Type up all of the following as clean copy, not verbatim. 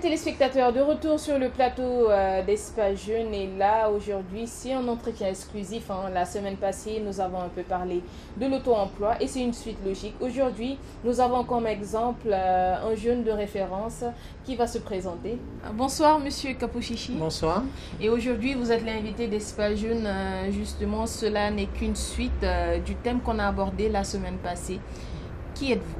Téléspectateurs, de retour sur le plateau d'Espace Jeune, et là aujourd'hui c'est un entretien exclusif. La semaine passée nous avons un peu parlé de l'auto-emploi et c'est une suite logique. Aujourd'hui nous avons comme exemple un jeune de référence qui va se présenter. Bonsoir Monsieur Kapouchichi. Bonsoir. Et aujourd'hui vous êtes l'invité d'Espace Jeune. Justement, cela n'est qu'une suite du thème qu'on a abordé la semaine passée. Qui êtes-vous?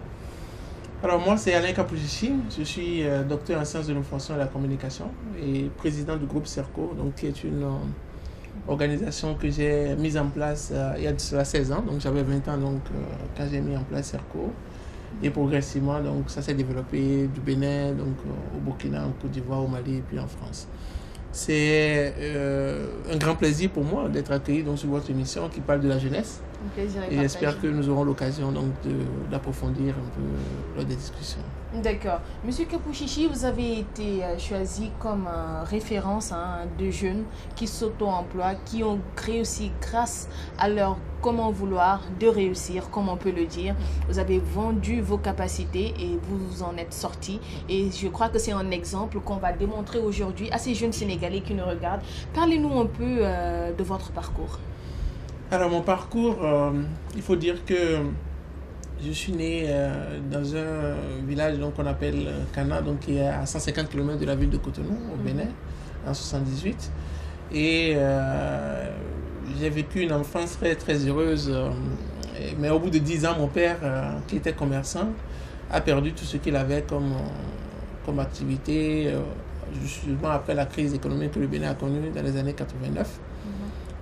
Alors moi c'est Alain Kapouchichi, je suis docteur en sciences de l'information et de la communication et président du groupe CERCO, donc, qui est une organisation que j'ai mise en place il y a 16 ans, donc j'avais 20 ans quand j'ai mis en place CERCO, et progressivement donc, ça s'est développé du Bénin, donc, au Burkina, en Côte d'Ivoire, au Mali et puis en France. C'est un grand plaisir pour moi d'être accueilli donc, sur votre émission qui parle de la jeunesse. Et j'espère que nous aurons l'occasion d'approfondir un peu lors des discussions. D'accord. Monsieur Kapouchichi, vous avez été choisi comme référence de jeunes qui s'auto-emploient, qui ont réussi grâce à leur comment vouloir de réussir, comme on peut le dire. Vous avez vendu vos capacités et vous vous en êtes sortis. Et je crois que c'est un exemple qu'on va démontrer aujourd'hui à ces jeunes Sénégalais qui nous regardent. Parlez-nous un peu de votre parcours. Alors mon parcours, il faut dire que je suis né dans un village qu'on appelle Kana, donc qui est à 150 km de la ville de Cotonou, au Bénin, en 78. Et j'ai vécu une enfance très, très heureuse. Mais au bout de 10 ans, mon père, qui était commerçant, a perdu tout ce qu'il avait comme activité, justement après la crise économique que le Bénin a connue dans les années 89.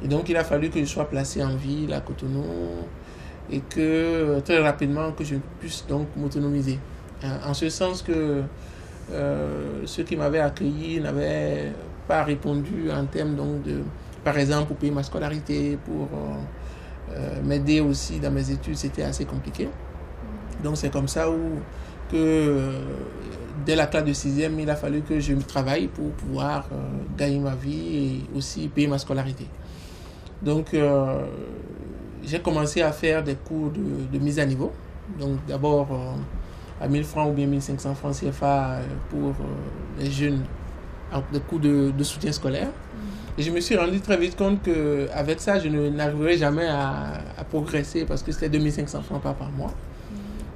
Et donc, il a fallu que je sois placé en ville à Cotonou et que très rapidement que je puisse donc m'autonomiser. En ce sens que ceux qui m'avaient accueilli n'avaient pas répondu en termes donc de, par exemple, pour payer ma scolarité, pour m'aider aussi dans mes études, c'était assez compliqué. Donc, c'est comme ça que dès la classe de 6e, il a fallu que je travaille pour pouvoir gagner ma vie et aussi payer ma scolarité. Donc, j'ai commencé à faire des cours de mise à niveau. Donc, d'abord à 1000 francs ou bien 1500 francs CFA pour les jeunes, des cours de soutien scolaire. Et je me suis rendu très vite compte qu'avec ça, je n'arriverais jamais à progresser parce que c'était 2500 francs par mois.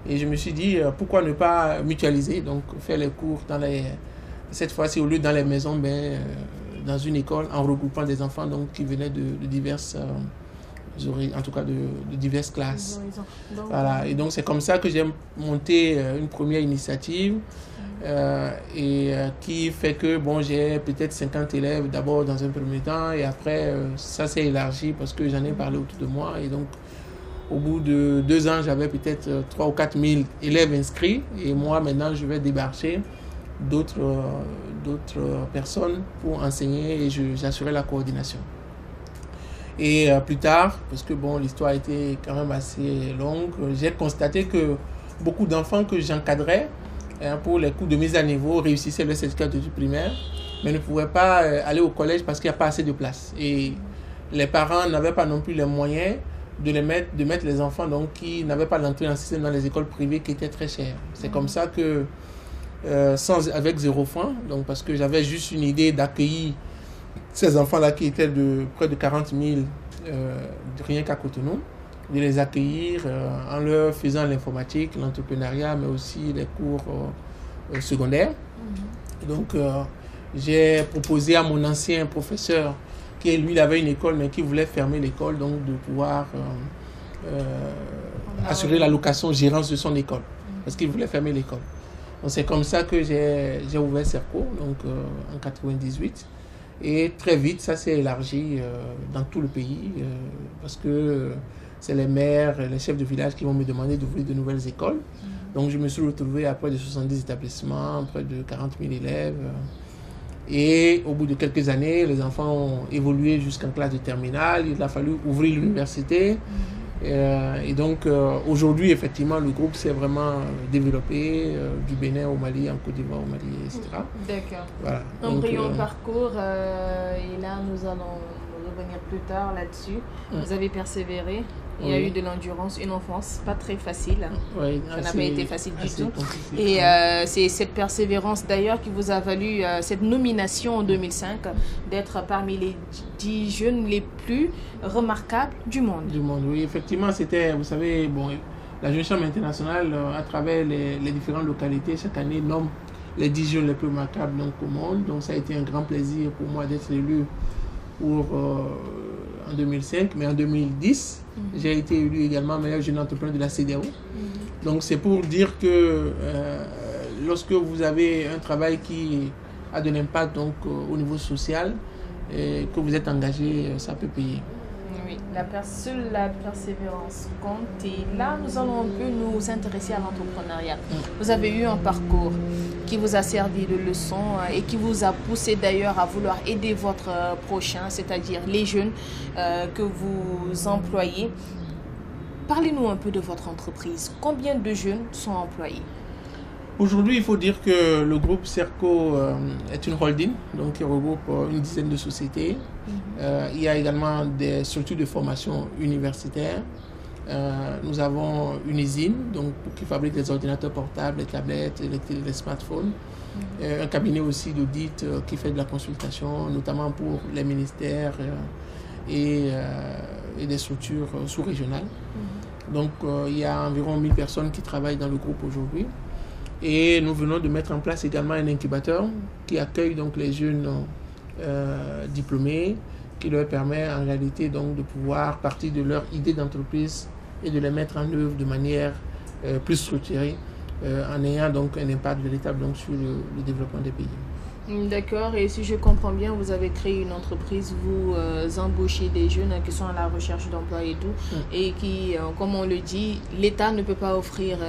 Et je me suis dit, pourquoi ne pas mutualiser, donc faire les cours cette fois-ci, au lieu dans les maisons, dans une école, en regroupant des enfants donc, qui venaient de diverses, en tout cas de diverses classes. Voilà. Et donc c'est comme ça que j'ai monté une première initiative qui fait que j'ai peut-être 50 élèves d'abord dans un premier temps et après ça s'est élargi parce que j'en ai parlé autour de moi et donc au bout de 2 ans j'avais peut-être 3 ou 4 000 élèves inscrits et moi maintenant je vais débarcher d'autres personnes pour enseigner et j'assurais la coordination. Et plus tard, parce que l'histoire était quand même assez longue, j'ai constaté que beaucoup d'enfants que j'encadrais pour les cours de mise à niveau réussissaient le certificat d'études primaires, mais ne pouvaient pas aller au collège parce qu'il n'y a pas assez de place. Et les parents n'avaient pas non plus les moyens de mettre les enfants donc, qui n'avaient pas l'entrée en système dans les écoles privées qui étaient très chères. C'est comme ça que, avec 0 francs, donc parce que j'avais juste une idée d'accueillir ces enfants-là qui étaient de près de 40 000 rien qu'à Cotonou, de les accueillir en leur faisant l'informatique, l'entrepreneuriat, mais aussi les cours secondaires. Donc, j'ai proposé à mon ancien professeur, qui lui, il avait une école, mais qui voulait fermer l'école, donc de pouvoir assurer la location, gérance de son école, parce qu'il voulait fermer l'école. Donc, c'est comme ça que j'ai ouvert CERCO, donc en 98. Et très vite, ça s'est élargi dans tout le pays, parce que c'est les maires, les chefs de village qui vont me demander d'ouvrir de nouvelles écoles. Donc, je me suis retrouvé à près de 70 établissements, près de 40 000 élèves. Et au bout de quelques années, les enfants ont évolué jusqu'en classe de terminale. Il a fallu ouvrir l'université. Et donc, aujourd'hui, effectivement, le groupe s'est vraiment développé du Bénin au Mali, en Côte d'Ivoire au Mali, etc. D'accord. Voilà. Un Donc, brillant parcours, et là, nous allons revenir plus tard là-dessus. Vous avez persévéré. Il y a eu de l'endurance, une enfance pas très facile. Oui, ça n'a pas été facile du tout. Compliqué. Et c'est cette persévérance d'ailleurs qui vous a valu cette nomination en 2005 d'être parmi les 10 jeunes les plus remarquables du monde. Du monde, oui. Effectivement, c'était, vous savez, bon, la Jeune Chambre internationale, à travers les différentes localités, chaque année, nomme les 10 jeunes les plus remarquables donc, au monde. Donc, ça a été un grand plaisir pour moi d'être élu pour... en 2005, mais en 2010, j'ai été élu également meilleur jeune entrepreneur de la CEDEAO. Donc c'est pour dire que lorsque vous avez un travail qui a de l'impact donc, au niveau social, et que vous êtes engagé, ça peut payer. Oui, seule la persévérance compte. Et là, nous allons un peu nous intéresser à l'entrepreneuriat. Vous avez eu un parcours qui vous a servi de leçon et qui vous a poussé d'ailleurs à vouloir aider votre prochain, c'est-à-dire les jeunes que vous employez. Parlez-nous un peu de votre entreprise. Combien de jeunes sont employés? Aujourd'hui, il faut dire que le groupe Serco est une holding, donc qui regroupe une dizaine de sociétés. Il y a également des structures de formation universitaire. Nous avons une usine donc, qui fabrique des ordinateurs portables, les tablettes, les smartphones. Un cabinet aussi d'audit qui fait de la consultation, notamment pour les ministères et des structures sous-régionales. Donc, il y a environ 1000 personnes qui travaillent dans le groupe aujourd'hui. Et nous venons de mettre en place également un incubateur qui accueille donc les jeunes diplômés, qui leur permet en réalité donc de pouvoir partir de leur idée d'entreprise et de les mettre en œuvre de manière plus structurée, en ayant donc un impact véritable donc, sur le développement des pays. D'accord, et si je comprends bien, vous avez créé une entreprise, vous embauchez des jeunes qui sont à la recherche d'emploi et tout, et qui, comme on le dit, l'État ne peut pas offrir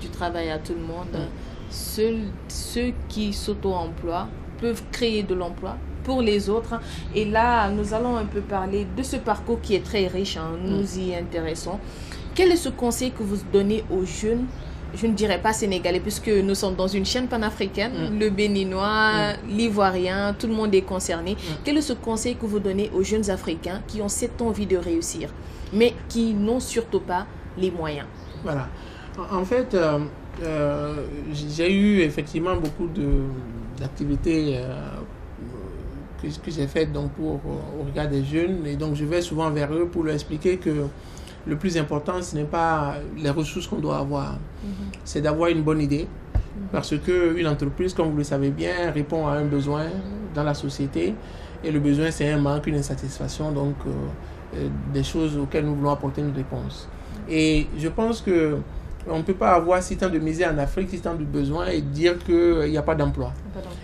du travail à tout le monde. Seuls ceux qui s'auto-emploient peuvent créer de l'emploi pour les autres. Et là, nous allons un peu parler de ce parcours qui est très riche, nous y intéressons. Quel est ce conseil que vous donnez aux jeunes? Je ne dirais pas sénégalais, puisque nous sommes dans une chaîne panafricaine, le béninois, l'ivoirien, tout le monde est concerné. Quel est ce conseil que vous donnez aux jeunes Africains qui ont cette envie de réussir, mais qui n'ont surtout pas les moyens? Voilà. En fait, j'ai eu effectivement beaucoup d'activités que j'ai faites donc, au regard des jeunes. Et donc, je vais souvent vers eux pour leur expliquer que le plus important, ce n'est pas les ressources qu'on doit avoir. C'est d'avoir une bonne idée. Parce qu'une entreprise, comme vous le savez bien, répond à un besoin dans la société. Et le besoin, c'est un manque, une insatisfaction, donc des choses auxquelles nous voulons apporter une réponse. Et je pense que on ne peut pas avoir si tant de misère en Afrique, si tant de besoins et dire qu'il n'y a pas d'emploi.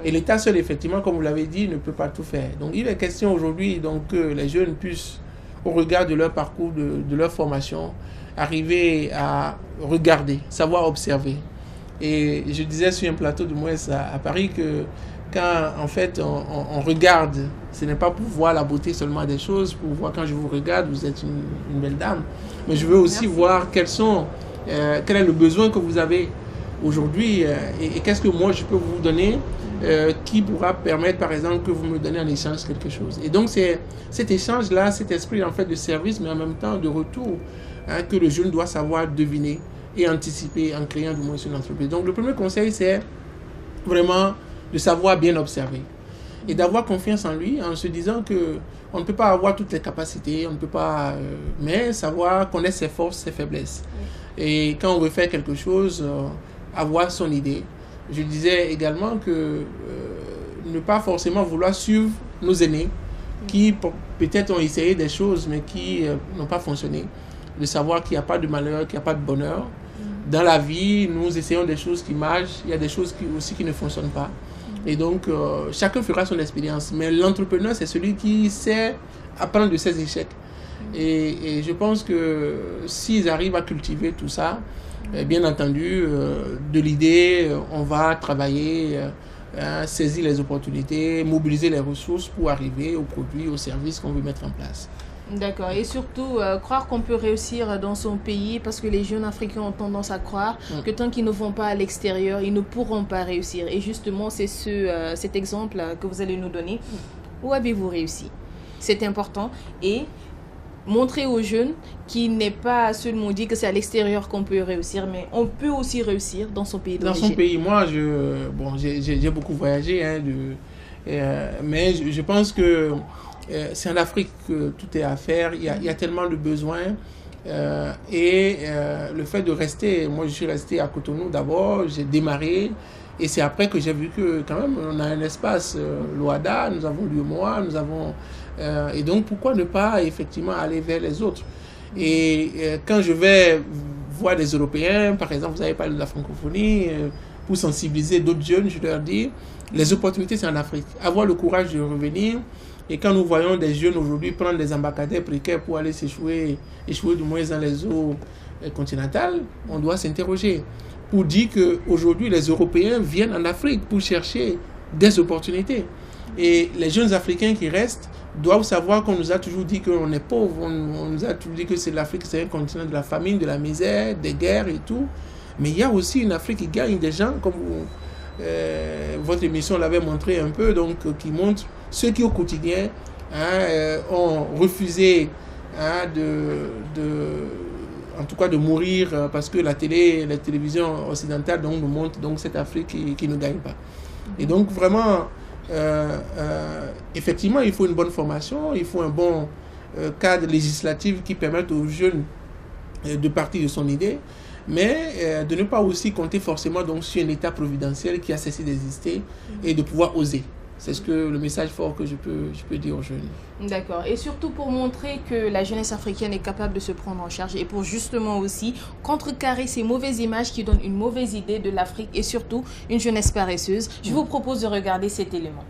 Et l'État seul, effectivement, comme vous l'avez dit, ne peut pas tout faire. Donc il est question aujourd'hui donc, que les jeunes puissent, au regard de leur parcours, de leur formation, arriver à regarder, savoir observer. Et je disais sur un plateau de moins à Paris que quand en fait on regarde, ce n'est pas pour voir la beauté seulement des choses, pour voir quand je vous regarde, vous êtes une belle dame, mais je veux aussi voir quel est le besoin que vous avez aujourd'hui et qu'est-ce que moi je peux vous donner qui pourra permettre par exemple que vous me donnez en échange quelque chose. Et donc c'est cet échange-là, cet esprit en fait de service, mais en même temps de retour que le jeune doit savoir deviner et anticiper en créant du moins une entreprise. Donc le premier conseil, c'est vraiment de savoir bien observer et d'avoir confiance en lui en se disant que on ne peut pas avoir toutes les capacités, on ne peut pas, mais savoir connaître ses forces, ses faiblesses. Et quand on veut faire quelque chose, avoir son idée. Je disais également que ne pas forcément vouloir suivre nos aînés qui peut-être ont essayé des choses mais qui n'ont pas fonctionné. De savoir qu'il n'y a pas de malheur, qu'il n'y a pas de bonheur. Dans la vie, nous essayons des choses qui marchent, il y a des choses aussi qui ne fonctionnent pas. Et donc, chacun fera son expérience. Mais l'entrepreneur, c'est celui qui sait apprendre de ses échecs. Et je pense que s'ils arrivent à cultiver tout ça, bien entendu, de l'idée, on va travailler, saisir les opportunités, mobiliser les ressources pour arriver aux produits, aux services qu'on veut mettre en place. D'accord. Et surtout, croire qu'on peut réussir dans son pays, parce que les jeunes Africains ont tendance à croire que tant qu'ils ne vont pas à l'extérieur, ils ne pourront pas réussir. Et justement, c'est cet exemple que vous allez nous donner. Où avez-vous réussi? C'est important. Et montrer aux jeunes qu'il n'est pas seulement dit que c'est à l'extérieur qu'on peut réussir, mais on peut aussi réussir dans son pays d'origine. Dans son pays, moi, j'ai beaucoup voyagé, hein, mais je pense que c'est en Afrique que tout est à faire. Il y a tellement de besoins. Le fait de rester, moi je suis resté à Cotonou d'abord, j'ai démarré. Et c'est après que j'ai vu que quand même on a un espace, l'OADA, nous avons l'UEMOA, nous avons... et donc pourquoi ne pas effectivement aller vers les autres? Et quand je vais voir des Européens, par exemple, vous avez parlé de la francophonie, pour sensibiliser d'autres jeunes, je leur dis, les opportunités c'est en Afrique. Avoir le courage de revenir. Et quand nous voyons des jeunes aujourd'hui prendre des embarcadères précaires pour aller échouer du moins dans les eaux continentales, on doit s'interroger pour dire qu'aujourd'hui les Européens viennent en Afrique pour chercher des opportunités. Et les jeunes Africains qui restent doivent savoir qu'on nous a toujours dit qu'on est pauvre, on nous a toujours dit que c'est l'Afrique, c'est un continent de la famine, de la misère, des guerres et tout. Mais il y a aussi une Afrique qui gagne des gens, comme votre émission l'avait montré un peu, donc qui montre ceux qui au quotidien ont refusé en tout cas de mourir parce que la télévision occidentale donc, nous montre donc, cette Afrique qui ne gagne pas. Et donc vraiment, effectivement, il faut une bonne formation, il faut un bon cadre législatif qui permette aux jeunes de partir de son idée, mais de ne pas aussi compter forcément donc, sur un État providentiel qui a cessé d'exister et de pouvoir oser. C'est le message fort que je peux dire aux jeunes. D'accord. Et surtout pour montrer que la jeunesse africaine est capable de se prendre en charge et pour justement aussi contrecarrer ces mauvaises images qui donnent une mauvaise idée de l'Afrique et surtout une jeunesse paresseuse, je vous propose de regarder cet élément.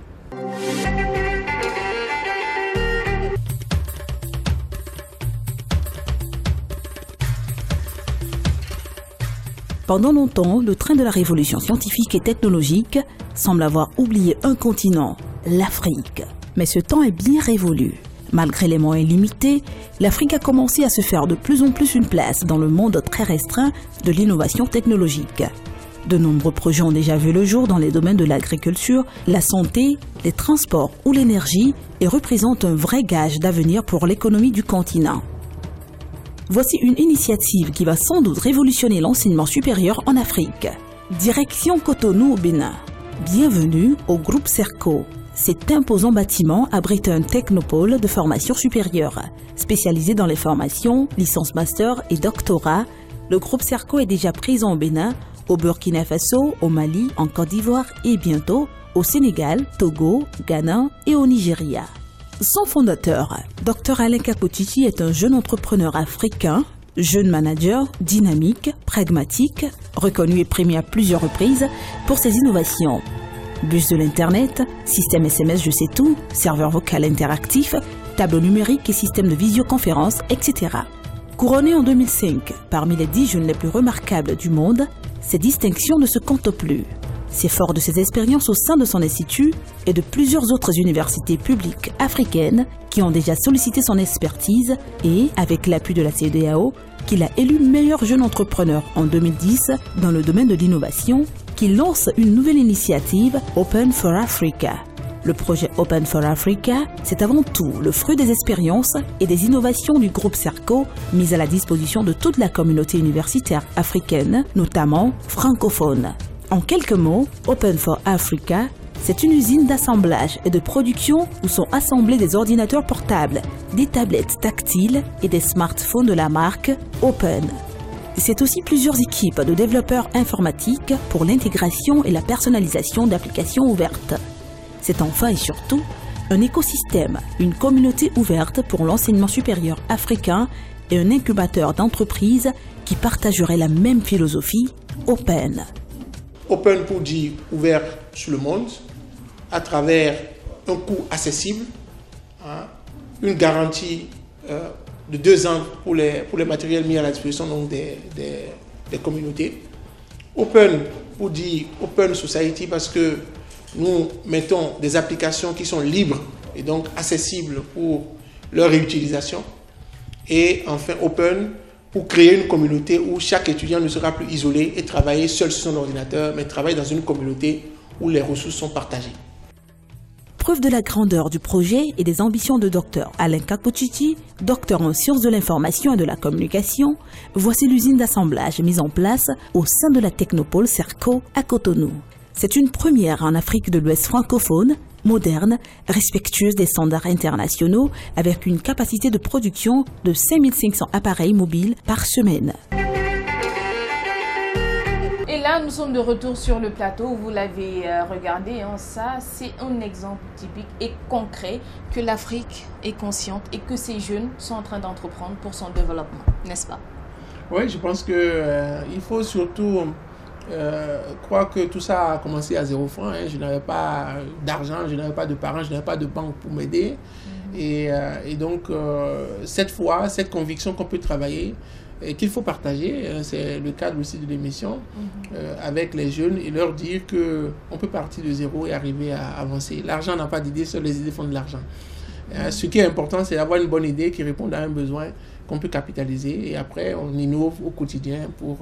Pendant longtemps, le train de la révolution scientifique et technologique semble avoir oublié un continent, l'Afrique. Mais ce temps est bien révolu. Malgré les moyens limités, l'Afrique a commencé à se faire de plus en plus une place dans le monde très restreint de l'innovation technologique. De nombreux projets ont déjà vu le jour dans les domaines de l'agriculture, la santé, les transports ou l'énergie et représentent un vrai gage d'avenir pour l'économie du continent. Voici une initiative qui va sans doute révolutionner l'enseignement supérieur en Afrique. Direction Cotonou au Bénin. Bienvenue au groupe Serco. Cet imposant bâtiment abrite un technopôle de formation supérieure. Spécialisé dans les formations, licence master et doctorat, le groupe Serco est déjà présent au Bénin, au Burkina Faso, au Mali, en Côte d'Ivoire et bientôt au Sénégal, Togo, Ghana et au Nigeria. Son fondateur, Dr Alain Kapotiti, est un jeune entrepreneur africain, jeune manager, dynamique, pragmatique, reconnu et primé à plusieurs reprises pour ses innovations. Bus de l'Internet, système SMS je sais tout, serveur vocal interactif, tableau numérique et système de visioconférence, etc. Couronné en 2005 parmi les 10 jeunes les plus remarquables du monde, ces distinctions ne se comptent plus. C'est fort de ses expériences au sein de son institut et de plusieurs autres universités publiques africaines qui ont déjà sollicité son expertise et, avec l'appui de la CEDEAO, qu'il a élu meilleur jeune entrepreneur en 2010 dans le domaine de l'innovation, qui lance une nouvelle initiative Open for Africa. Le projet Open for Africa, c'est avant tout le fruit des expériences et des innovations du groupe Serco mises à la disposition de toute la communauté universitaire africaine, notamment francophone. En quelques mots, Open for Africa, c'est une usine d'assemblage et de production où sont assemblés des ordinateurs portables, des tablettes tactiles et des smartphones de la marque Open. C'est aussi plusieurs équipes de développeurs informatiques pour l'intégration et la personnalisation d'applications ouvertes. C'est enfin et surtout un écosystème, une communauté ouverte pour l'enseignement supérieur africain et un incubateur d'entreprises qui partageraient la même philosophie, Open. Open pour dire ouvert sur le monde, à travers un coût accessible, une garantie de 2 ans pour les matériels mis à la disposition donc des communautés. Open pour dire Open Society parce que nous mettons des applications qui sont libres et donc accessibles pour leur réutilisation. Et enfin, open, pour créer une communauté où chaque étudiant ne sera plus isolé et travailler seul sur son ordinateur, mais travailler dans une communauté où les ressources sont partagées. Preuve de la grandeur du projet et des ambitions de Dr Alain Kakochichi, docteur en sciences de l'information et de la communication, voici l'usine d'assemblage mise en place au sein de la technopole Serco à Cotonou. C'est une première en Afrique de l'Ouest francophone, moderne, respectueuse des standards internationaux, avec une capacité de production de 5500 appareils mobiles par semaine. Et là, nous sommes de retour sur le plateau. Vous l'avez regardé, hein, ça, c'est un exemple typique et concret que l'Afrique est consciente et que ces jeunes sont en train d'entreprendre pour son développement, n'est-ce pas? Oui, je pense qu'il faut surtout croire que tout ça a commencé à 0 francs. Hein. Je n'avais pas d'argent, je n'avais pas de parents, je n'avais pas de banque pour m'aider. Et donc, cette foi, cette conviction qu'on peut travailler, et qu'il faut partager, c'est le cadre aussi de l'émission, avec les jeunes et leur dire qu'on peut partir de zéro et arriver à avancer. L'argent n'a pas d'idée, seules les idées font de l'argent. Ce qui est important, c'est d'avoir une bonne idée qui réponde à un besoin qu'on peut capitaliser et après on innove au quotidien pour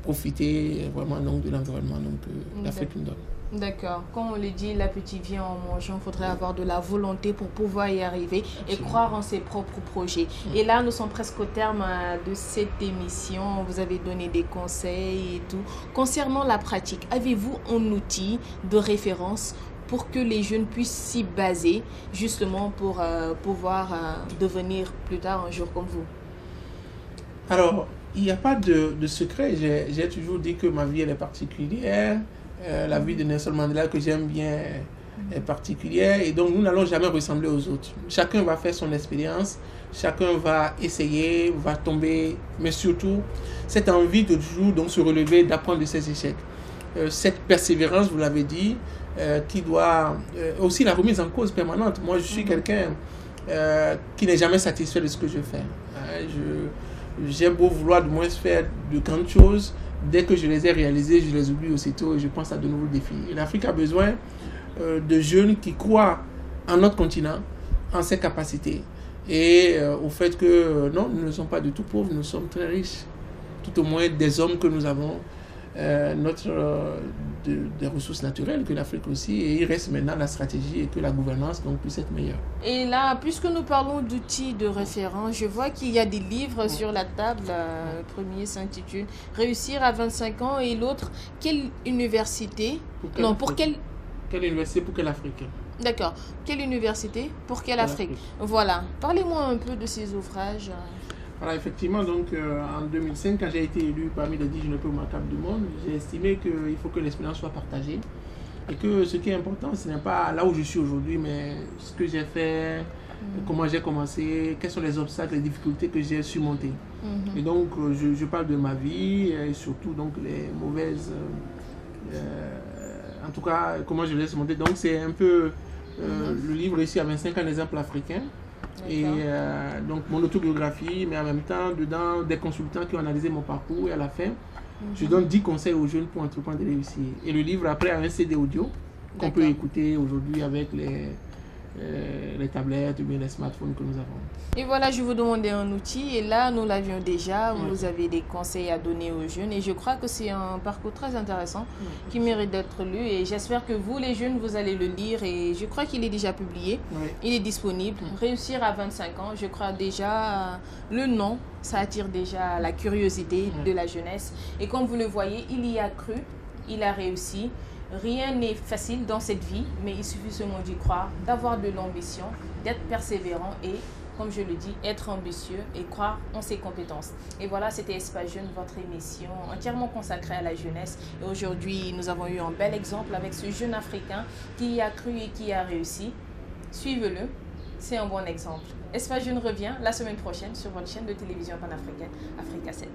profiter vraiment donc, de l'environnement que l'Afrique nous donne. D'accord. Comme on le dit, l'appétit vient en mangeant. Il faudrait avoir de la volonté pour pouvoir y arriver et croire en ses propres projets. Et là, nous sommes presque au terme de cette émission. Vous avez donné des conseils et tout. Concernant la pratique, avez-vous un outil de référence pour que les jeunes puissent s'y baser justement pour pouvoir devenir plus tard un jour comme vous? Alors, il n'y a pas de secret. J'ai toujours dit que ma vie elle est particulière. La vie de Nelson Mandela que j'aime bien est particulière et donc nous n'allons jamais ressembler aux autres. Chacun va faire son expérience, chacun va essayer, va tomber, mais surtout cette envie de toujours donc, se relever, d'apprendre de ses échecs. Cette persévérance, vous l'avez dit, qui doit aussi la remise en cause permanente. Moi, je suis quelqu'un qui n'est jamais satisfait de ce que je fais. J'ai beau vouloir du moins faire de grandes choses. Dès que je les ai réalisés, je les oublie aussitôt et je pense à de nouveaux défis. Et l'Afrique a besoin de jeunes qui croient en notre continent, en ses capacités et au fait que non, nous ne sommes pas du tout pauvres, nous sommes très riches. Tout au moins des hommes que nous avons, des ressources naturelles que l'Afrique aussi, et il reste maintenant la stratégie et que la gouvernance donc, puisse être meilleure. Et là, puisque nous parlons d'outils de référence, je vois qu'il y a des livres sur la table. Le premier s'intitule « Réussir à 25 ans » et l'autre « Quelle université ?» Quelle université pour quelle Afrique? D'accord. Quelle université pour quelle Afrique? Voilà. Parlez-moi un peu de ces ouvrages. Voilà, effectivement, donc en 2005, quand j'ai été élu parmi les 10 jeunes plus remarquables du monde, j'ai estimé qu'il faut que l'expérience soit partagée et que ce qui est important, ce n'est pas là où je suis aujourd'hui, mais ce que j'ai fait, comment j'ai commencé, quels sont les obstacles, les difficultés que j'ai surmontées. Et donc, je parle de ma vie et surtout donc, les mauvaises... en tout cas, comment je les ai surmontées. Donc, c'est un peu le livre ici à 25 ans d'exemple africain. Et donc mon autobiographie, mais en même temps dedans des consultants qui ont analysé mon parcours et à la fin je donne 10 conseils aux jeunes pour entreprendre et réussir. Et le livre après a un CD audio qu'on peut écouter aujourd'hui avec les tablettes ou bien les smartphones que nous avons. Et voilà, je vous demandais un outil et là nous l'avions déjà, vous avez des conseils à donner aux jeunes et je crois que c'est un parcours très intéressant qui mérite d'être lu et j'espère que vous les jeunes vous allez le lire et je crois qu'il est déjà publié, il est disponible. Réussir à 25 ans, je crois déjà le nom, ça attire déjà la curiosité de la jeunesse et comme vous le voyez, il y a cru, il a réussi. Rien n'est facile dans cette vie, mais il suffit seulement d'y croire, d'avoir de l'ambition, d'être persévérant et, comme je le dis, être ambitieux et croire en ses compétences. Et voilà, c'était Espace Jeune, votre émission entièrement consacrée à la jeunesse. Et aujourd'hui, nous avons eu un bel exemple avec ce jeune Africain qui y a cru et qui a réussi. Suivez-le, c'est un bon exemple. Espace Jeune revient la semaine prochaine sur votre chaîne de télévision panafricaine Africa 7.